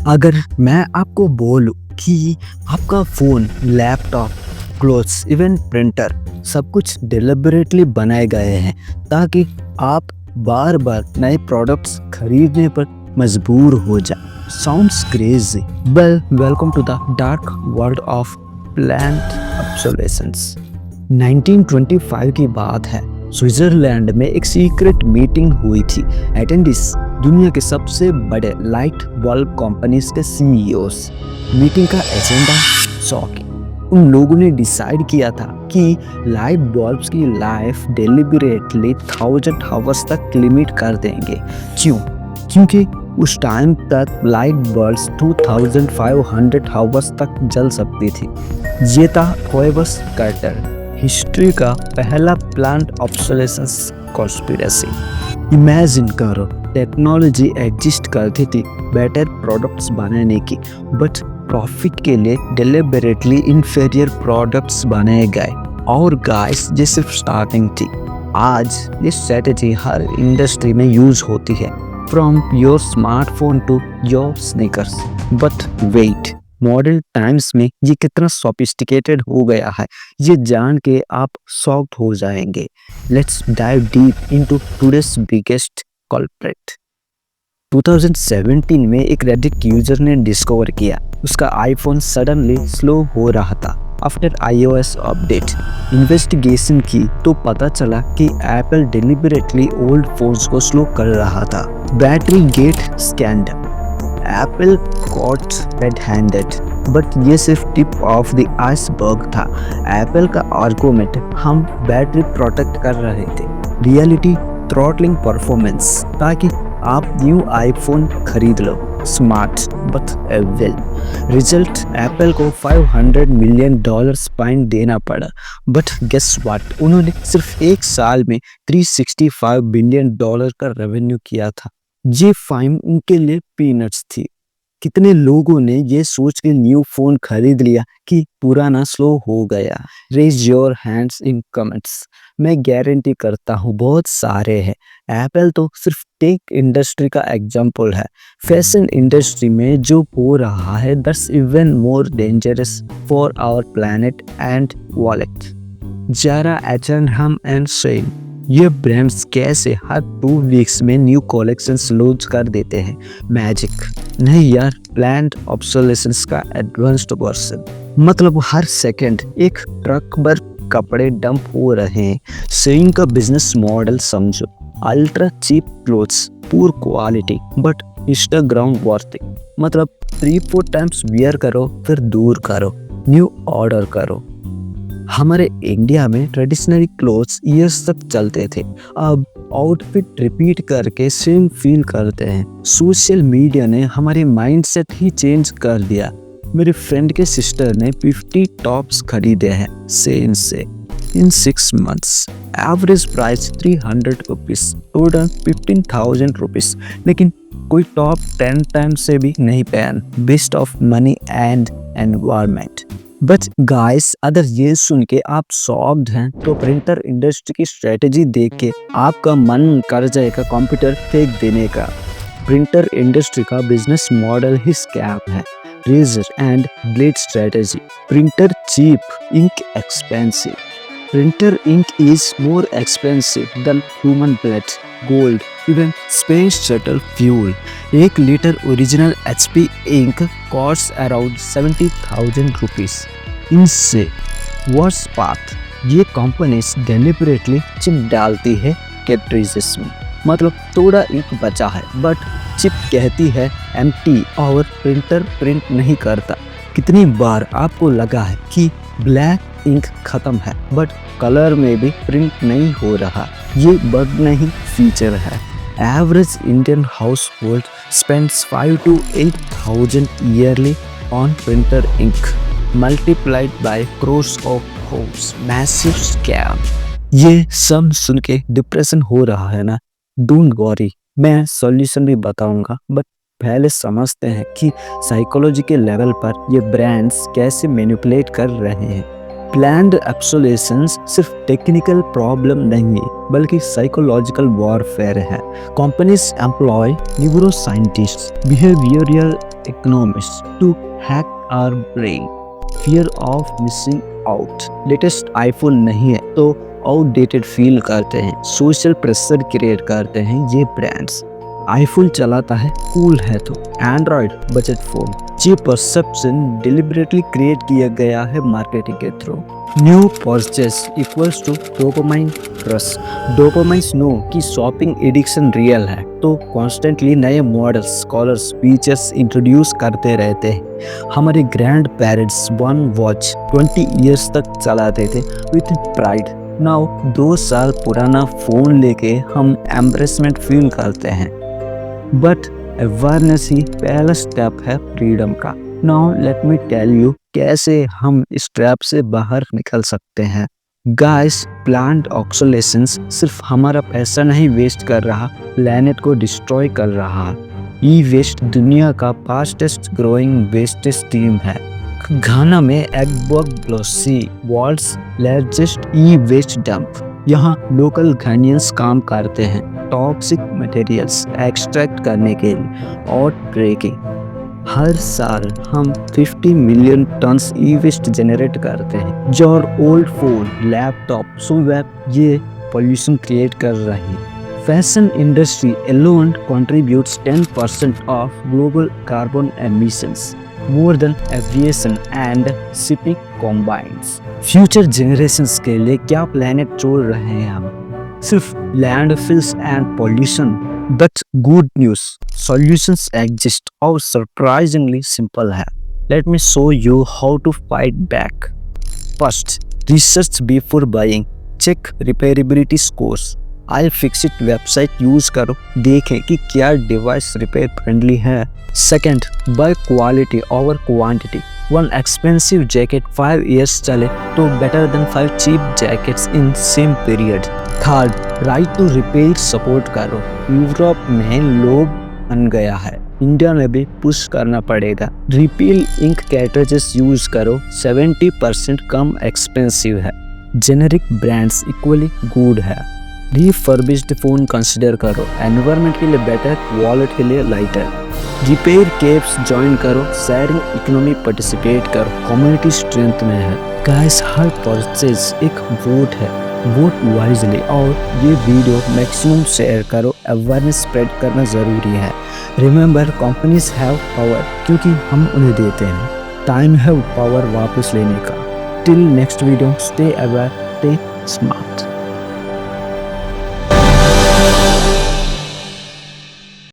अगर मैं आपको बोलूं कि आपका phone, laptop, clothes, even printer सब कुछ डिलिबरेटली बनाए गए हैं ताकि आप बार बार नए प्रोडक्ट्स खरीदने पर मजबूर हो जाए। Sounds crazy, well welcome to the dark world of planned obsolescence. 1925 की बात है। स्विट्जरलैंड में एक सीक्रेट मीटिंग हुई थी। अटेंडिस दुनिया के सबसे बड़े लाइट बल्ब कंपनीज के सीईओस। मीटिंग का एजेंडा शॉकिंग। उन लोगों ने डिसाइड किया था कि लाइट बल्ब्स की लाइफ डेलिबरेटली 1000 आवर्स तक लिमिट कर देंगे। क्यों? क्योंकि उस टाइम तक लाइट बल्ब्स 2500 आवर्स तक जल सकती थी। ये था होएबस कार्टर, हिस्ट्री का पहला प्लांट ऑब्सोलेसेंस कॉन्स्पिरेसी। इमेजिन करो, टेक्नोलॉजी एग्जिस्ट करती थी बेटर प्रोडक्ट्स बनाने की, बट प्रॉफिट के लिए डिलिबरेटली इंफीरियर प्रोडक्ट्स बनाए गए। और गाइस, ये सिर्फ स्टार्टिंग थी। आज ये स्ट्रेटेजी हर इंडस्ट्री में यूज होती है, from your smartphone to your sneakers. But wait, modern times में ये कितना सोफिस्टिकेटेड हो गया है, ये जान के आप शॉक्ड हो जाएंगे। Let's dive deep into today's biggest culprit. 2017 में एक रेडिट यूजर ने डिस्कवर किया उसका आईफोन सडनली स्लो हो रहा था आफ्टर iOS अपडेट। इन्वेस्टिगेशन की तो पता चला कि एप्पल डिलिबरेटली ओल्ड फोन्स को स्लो कर रहा था। Battery gate scandal, Apple caught red handed. But ये सिर्फ टिप ऑफ द आइसबर्ग था। एप्पल का आर्गुमेंट, हम बैटरी प्रोटेक्ट कर रहे थे। रियलिटी, थ्रॉटलिंग परफॉर्मेंस ताकि आप न्यू आईफोन खरीद लो। Smart but evil. Result, Apple को $500 मिलियन फाइन देना पड़ा। बट गेस व्हाट, उन्होंने सिर्फ एक साल में $365 बिलियन का रेवेन्यू किया था। ये फाइन उनके लिए पीनट्स थी। कितने लोगों ने ये सोच के न्यू फोन खरीद लिया कि पुराना स्लो हो गया? Raise your hands in comments. मैं गारंटी करता हूँ बहुत सारे हैं। एप्पल तो सिर्फ टेक इंडस्ट्री का एग्जाम्पल है। फैशन इंडस्ट्री में जो हो रहा है, that's even more dangerous for our planet and wallet. Zara, H&M and Shein, ये ब्रांड्स कैसे हर 2 वीक्स में न्यू कलेक्शंस लॉन्च कर देते हैं? मैजिक नहीं यार, प्लान्ड ऑब्सोलेसेंस का एडवांस्ड वर्जन। मतलब हर सेकंड एक ट्रक भर कपड़े डंप हो रहे हैं। शेन का बिजनेस मॉडल समझो, ultra cheap clothes, poor quality but Instagram worthy. मतलब 3-4 टाइम्स वियर करो फिर दूर करो, न्यू ऑर्डर करो। हमारे इंडिया में ट्रेडिशनल क्लोथ्स ईयर्स तक चलते थे, अब आउटफिट रिपीट करके सेम फील करते हैं। सोशल मीडिया ने हमारे माइंडसेट ही चेंज कर दिया। मेरे फ्रेंड के सिस्टर ने 50 टॉप्स खरीदे हैं सेल से in 6 months. Average price 300 rupees, total 15,000 rupees. लेकिन कोई टॉप 10 टाइम्स से भी नहीं पहन। Waste of money and environment. But guys, अगर ये सुन के आप शॉक्ड हैं तो प्रिंटर इंडस्ट्री की स्ट्रेटेजी देख के आपका मन कर जाएगा कंप्यूटर फेंक देने का। प्रिंटर इंडस्ट्री का बिजनेस मॉडल ही स्कैम है। Razor and blade strategy. Printer cheap, ink expensive. Printer ink is more expensive than human blood, gold, even space shuttle fuel. 1 litre original HP ink cost around 70,000 rupees. इनसे worse part, ये companies deliberately chip डालती है कैट्रिजेस में। मतलब थोड़ा ink बचा है but chip कहती है एम्प्टी और प्रिंटर प्रिंट नहीं करता। कितनी बार आपको लगा है कि ब्लैक इंक खत्म है बट कलर में भी प्रिंट नहीं हो रहा? ये बग नहीं, फीचर है। Average Indian household spends 5 to 8,000 yearly on printer ink, multiplied by crores of homes. Massive scam. ये सब सुन के डिप्रेशन हो रहा है ना? डोंट वरी, मैं सॉल्यूशन भी बताऊंगा, बट पहले समझते हैं कि साइकोलॉजी के लेवल पर ये ब्रांड्स कैसे मैनिपुलेट कर रहे हैं। प्लान्ड ऑब्सोलेसेंस सिर्फ टेक्निकल प्रॉब्लम नहीं बल्कि साइकोलॉजिकल वॉरफेयर है। Companies employ neuro scientists, behavioural economists to hack our brain, fear of missing out. Latest iPhone नहीं है तो आउटडेटेड फील करते हैं, सोशल प्रेशर क्रिएट करते हैं ये ब्रांड्स। आईफोन चलाता है, कूल है तो एंड्रॉयड बजट फोन। ये परसेप्शन डिलिबरेटली क्रिएट किया गया है मार्केटिंग के through. New purchase equals to dopamine rush. Dopamines know कि शॉपिंग एडिक्शन रियल है तो कॉन्स्टेंटली नए मॉडल्स, कलर्स, फीचर्स इंट्रोड्यूस करते रहते हैं। हमारे grand parents one watch 20 years तक चलाते थे विथ प्राइड। नाउ 2 साल पुराना फोन लेके हम एम्ब्रेसमेंट फील करते हैं। बट अवेयरनेस ही पहला स्टेप है फ्रीडम का। Now let me tell you कैसे हम इस ट्रैप से बाहर निकल सकते हैं। गाइस, प्लांट ऑक्सोलेसेंस सिर्फ हमारा पैसा नहीं वेस्ट कर रहा, प्लेनेट को डिस्ट्रॉय कर रहा। ई वेस्ट दुनिया का फास्टेस्ट ग्रोइंग वेस्ट स्ट्रीम है। घाना में एगबर्ग ब्लोसी वर्ल्ड्स लार्जेस्ट ई वेस्ट डंप। यहाँ लोकल घानियंस काम करते हैं टॉक्सिक मटेरियल्स एक्सट्रैक्ट करने के लिए और ट्रेकिंग। हर साल हम 50 मिलियन टन्स ई वेस्ट जनरेट करते हैं। जो ओल्ड फोन, लैपटॉप, वेब ये पोल्यूशन क्रिएट कर रही है। Fashion industry alone contributes 10% of global carbon emissions, more than aviation and shipping combined। Future generations के लिए क्या प्लेनेट छोड़ रहे हैं हम? सिर्फ landfills and pollution. But good news, solutions exist और सरप्राइजिंगली सिंपल है। Let me show you how to fight back. First, research before buying, check repairability scores. IFixit website use करो, देखें कि क्या डिवाइस रिपेयर फ्रेंडली है। Second, buy quality over quantity. One expensive jacket 5 years चले तो better than 5 cheap jackets in same period. Third, right to repair support करो। Europe में लोग बन गया है, इंडिया में भी पुश करना पड़ेगा। रिपील इंक कैटरेजेस यूज करो, 70% कम एक्सपेंसिव है। जेनेरिक ब्रांड्स इक्वली गुड है। रिफर्बिश्ड फोन कंसिडर करो, एनवायरनमेंट के लिए बेटर, वॉलेट के लिए लाइटर। रिपेयर कैब्स ज्वाइन करो, शेयरिंग इकोनॉमी पार्टिसिपेट करो, कम्युनिटी स्ट्रेंथ में है। गाइस, हर परचेज एक वोट है, वोट वाइजली और ये वीडियो मैक्सिमम शेयर करो, अवेयरनेस स्प्रेड करना ज़रूरी है। रिमेंबर, कंपनीज हैव पावर क्योंकि हम उन्हें देते हैं। टाइम है पावर वापस लेने का। Till next video, stay aware, stay smart.